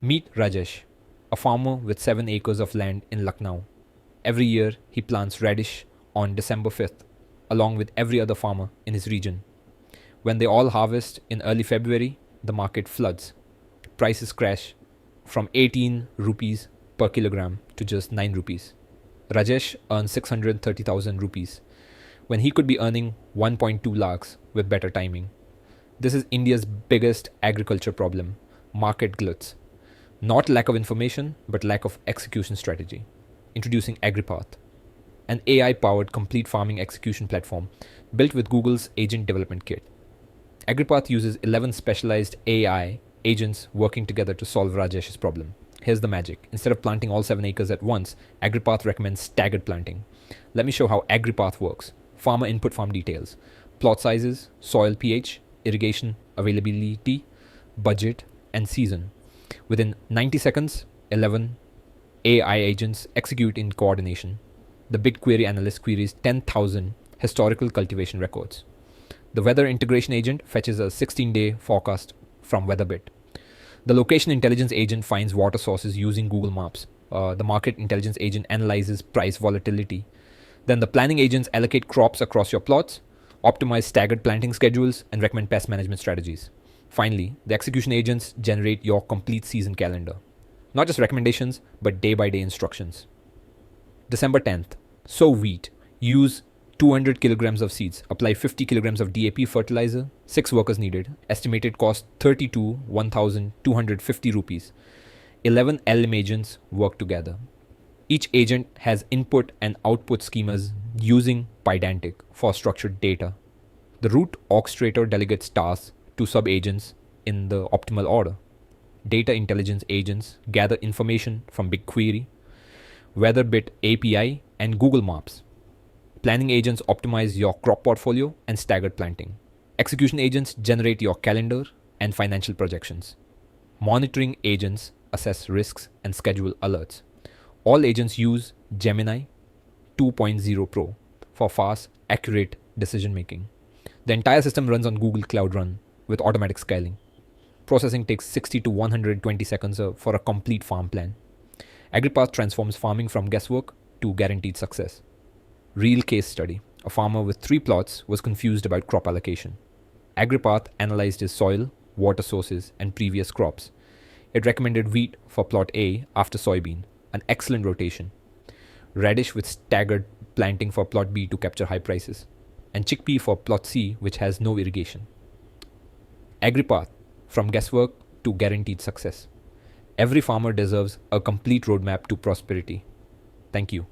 Meet Rajesh, a farmer with 7 acres of land in Lucknow. Every year, he plants radish on December 5th, along with every other farmer in his region. When they all harvest in early February, the market floods. Prices crash from 18 rupees per kilogram to just 9 rupees. Rajesh earns 630,000 rupees when he could be earning 1.2 lakhs with better timing. This is India's biggest agriculture problem, market gluts. Not lack of information, but lack of execution strategy. Introducing AgriPath, an AI powered complete farming execution platform built with Google's Agent Development Kit. AgriPath uses 11 specialized AI agents working together to solve Rajesh's problem. Here's the magic. Instead of planting all 7 acres at once, AgriPath recommends staggered planting. Let me show how AgriPath works. Farmer input farm details, plot sizes, soil pH, irrigation availability, budget, and season. Within 90 seconds, 11 AI agents execute in coordination. The BigQuery analyst queries 10,000 historical cultivation records. The weather integration agent fetches a 16-day forecast from WeatherBit. The location intelligence agent finds water sources using Google Maps. The market intelligence agent analyzes price volatility. Then the planning agents allocate crops across your plots, optimize staggered planting schedules, and recommend pest management strategies. Finally, the execution agents generate your complete season calendar. Not just recommendations, but day-by-day instructions. December 10th. Sow wheat. Use 200 kilograms of seeds. Apply 50 kilograms of DAP fertilizer. 6 workers needed. Estimated cost 30 to 1,250 rupees. 11 LM agents work together. Each agent has input and output schemas using Pydantic for structured data. The root orchestrator delegates tasks to sub-agents in the optimal order. Data intelligence agents gather information from BigQuery, WeatherBit API, and Google Maps. Planning agents optimize your crop portfolio and staggered planting. Execution agents generate your calendar and financial projections. Monitoring agents assess risks and schedule alerts. All agents use Gemini 2.0 Pro for fast, accurate decision making. The entire system runs on Google Cloud Run with automatic scaling. Processing takes 60 to 120 seconds for a complete farm plan. AgriPath transforms farming from guesswork to guaranteed success. Real case study. A farmer with 3 plots was confused about crop allocation. AgriPath analyzed his soil, water sources, and previous crops. It recommended wheat for plot A after soybean, an excellent rotation. Radish with staggered planting for plot B to capture high prices. And chickpea for plot C, which has no irrigation. AgriPath, from guesswork to guaranteed success. Every farmer deserves a complete roadmap to prosperity. Thank you.